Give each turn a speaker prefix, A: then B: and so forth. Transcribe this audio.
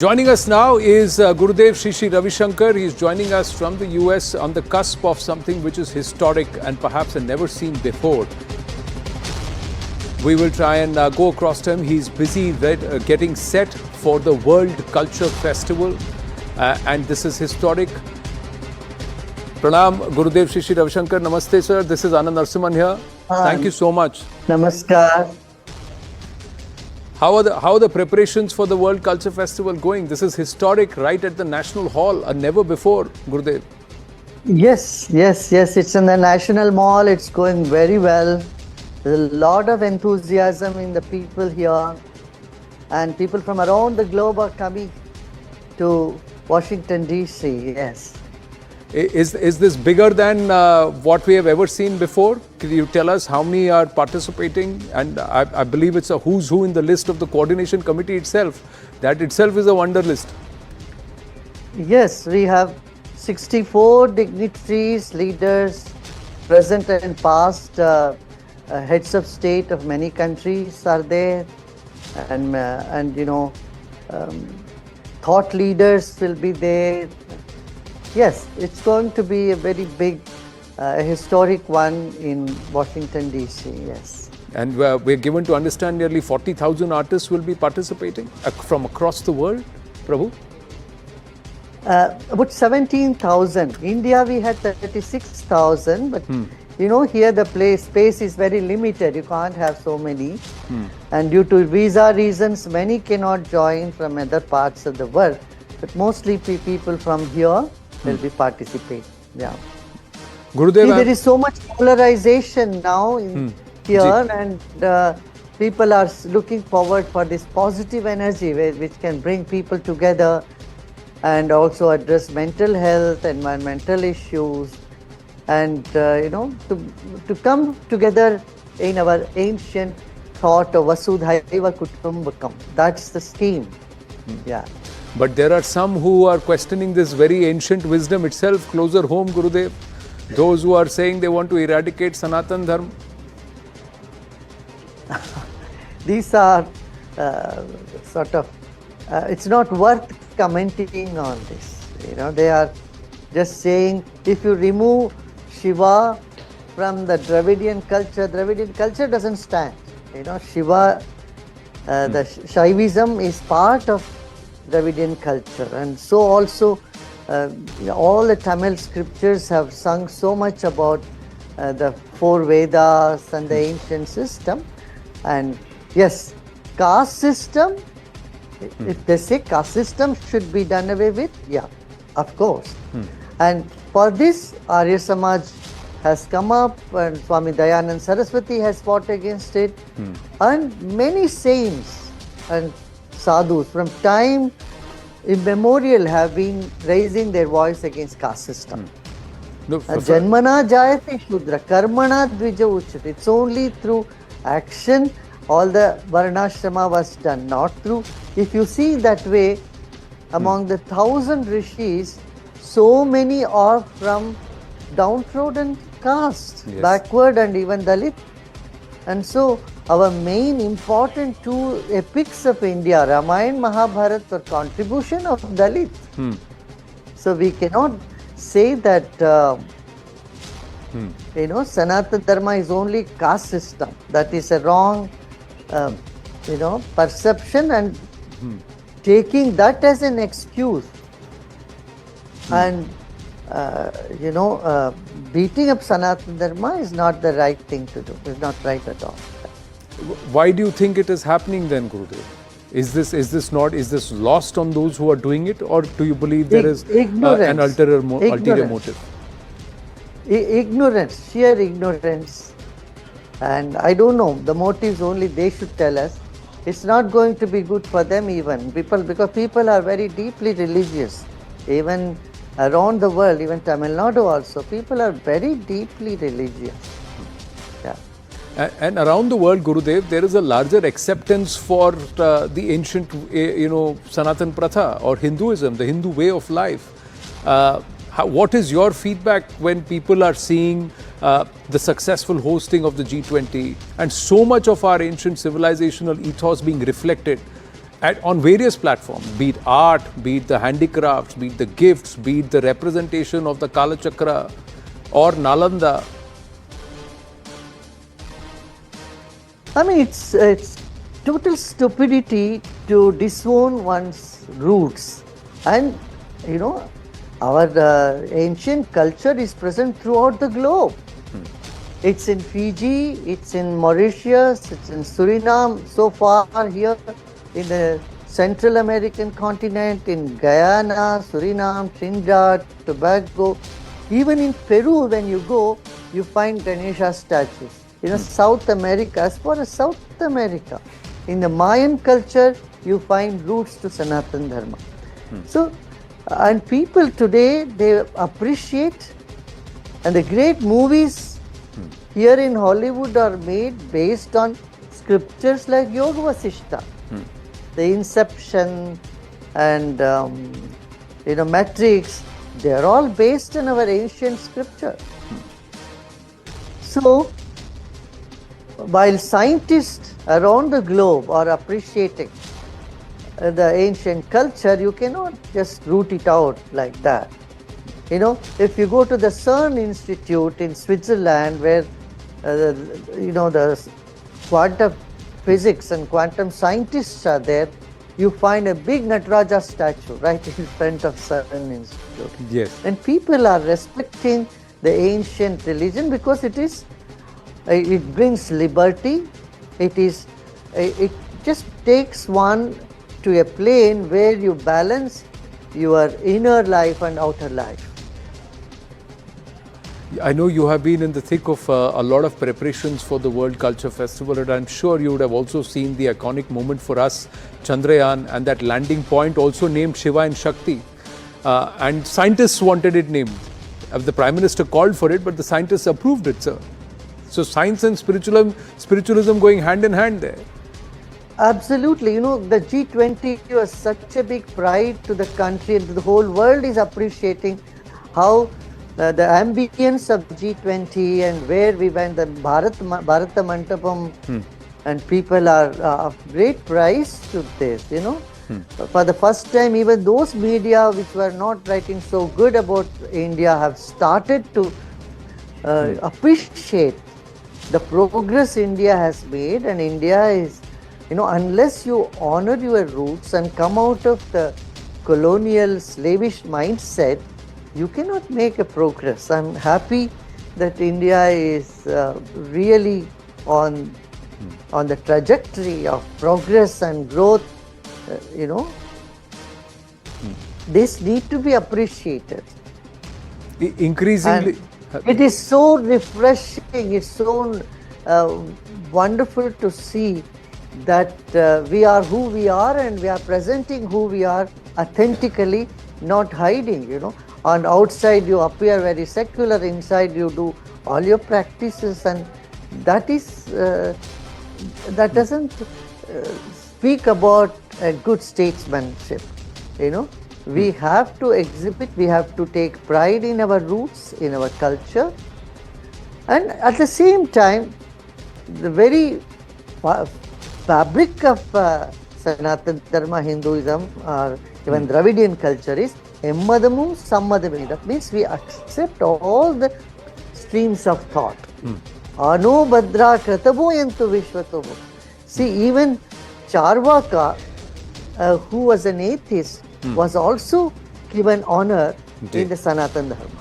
A: Joining us now is Gurudev Shri Ravi Shankar. He is joining us from the US on the cusp of something which is historic and perhaps a never seen before. We will try and go across to him. He's busy getting set for the World Culture Festival and this is historic. Pranam, Gurudev Shri Ravi Shankar. Namaste, sir. This is Anand Narasimhan here. Thank you so much.
B: Namaskar.
A: How are the preparations for the World Culture Festival going? This is historic, right at the National Hall, a never before, Gurudev.
B: Yes. It's in the National Mall. It's going very well. There's a lot of enthusiasm in the people here, and people from around the globe are coming to Washington, D.C. Yes.
A: Is this bigger than what we have ever seen before? Could you tell us how many are participating? And I believe it's a who's who in the list of the coordination committee itself. That itself is a wonder list.
B: Yes, we have 64 dignitaries, leaders, present and past, heads of state of many countries are there, and thought leaders will be there. Yes, it's going to be a very big, historic one in Washington, D.C., yes.
A: And we're given to understand nearly 40,000 artists will be participating from across the world, Prabhu?
B: About 17,000. India, we had 36,000, but here the space is very limited. You can't have so many. And due to visa reasons, many cannot join from other parts of the world. But mostly people from here will be participating. Yeah.
A: Gurudev,
B: there is so much polarization now in here, and people are looking forward for this positive energy which can bring people together and also address mental health, environmental issues, and to come together in our ancient thought of Vasudhaiva Kutumbakam. That's the scheme. Yeah.
A: But there are some who are questioning this very ancient wisdom itself closer home, Gurudev. Those who are saying they want to eradicate Sanatan Dharma.
B: These are it's not worth commenting on this. They are just saying if you remove Shiva from the Dravidian culture doesn't stand. Shiva, the Shaivism is part of Dravidian culture, and so also all the Tamil scriptures have sung so much about the four Vedas and the ancient system. And yes, caste system, if they say caste system should be done away with, yeah, of course. And for this, Arya Samaj has come up, and Swami Dayanand Saraswati has fought against it, and many saints and sadhus from time immemorial have been raising their voice against caste system. Janmana jayate shudra, karmana dvija uchyate. It's only through action all the varnashrama was done, not through. If you see that way, among the 1,000 rishis, so many are from downtrodden caste, backward and even Dalit. And so our main important two epics of India, Ramayana, Mahabharata, were contribution of Dalit. So we cannot say that Sanatana Dharma is only caste system. That is a wrong perception, and taking that as an excuse and beating up Sanatana Dharma is not the right thing to do. It's not right at all.
A: Why do you think it is happening then, Gurudev? Is this lost on those who are doing it, or do you believe there is an ulterior motive?
B: Ignorance, sheer ignorance. And I don't know, the motives only they should tell us. It's not going to be good for them even, because people are very deeply religious. Even around the world, even Tamil Nadu also, people are very deeply religious. Yeah.
A: And around the world, Gurudev, there is a larger acceptance for the ancient, Sanatan Pratha or Hinduism, the Hindu way of life. What is your feedback when people are seeing the successful hosting of the G20 and so much of our ancient civilizational ethos being reflected on various platforms, be it art, be it the handicrafts, be it the gifts, be it the representation of the Kala Chakra or Nalanda.
B: I mean, it's total stupidity to disown one's roots. And, you know, our ancient culture is present throughout the globe. It's in Fiji, it's in Mauritius, it's in Suriname, so far here in the Central American continent, in Guyana, Suriname, Trinidad, Tobago. Even in Peru, when you go, you find Ganesha statues. In South America, as far as South America, in the Mayan culture, you find roots to Sanatana Dharma. So, and people today, they appreciate, and the great movies here in Hollywood are made based on scriptures like Yoga Vasishta, the Inception, and Matrix. They are all based on our ancient scripture. So, while scientists around the globe are appreciating the ancient culture, you cannot just root it out like that. You know, if you go to the CERN Institute in Switzerland, where the quantum physics and quantum scientists are there, you find a big Nataraja statue right in front of CERN Institute.
A: Yes.
B: And people are respecting the ancient religion because it brings liberty. It just takes one to a plane where you balance your inner life and outer life.
A: I know you have been in the thick of a lot of preparations for the World Culture Festival, and I'm sure you would have also seen the iconic moment for us, Chandrayaan, and that landing point also named Shiva and Shakti. And scientists wanted it named. The Prime Minister called for it, but the scientists approved it, sir. So science and spiritualism going hand in hand there.
B: Absolutely. You know, the G20 was such a big pride to the country, and the whole world is appreciating how the ambience of G20 and where we went, the Bharata Mandapam, and people are of great price to this, you know. For the first time, even those media which were not writing so good about India have started to appreciate the progress India has made. And India is, you know, unless you honor your roots and come out of the colonial slavish mindset, you cannot make a progress. I'm happy that India is really on the trajectory of progress and growth. This need to be appreciated.
A: Increasingly,
B: and it is so refreshing. It's so wonderful to see that we are who we are, and we are presenting who we are authentically, not hiding. You know, on outside you appear very secular, inside you do all your practices, and that doesn't speak about a good statesmanship. You know, we have to exhibit, we have to take pride in our roots, in our culture, and at the same time, the very fabric of Sanatana Dharma, Hinduism, or even Dravidian culture is Emmadamu Sammadami. That means we accept all the streams of thought. Anu Badra Krataboyantu Vishwatobo. See, even Charvaka, who was an atheist, was also given honor in the Sanatana Dharma.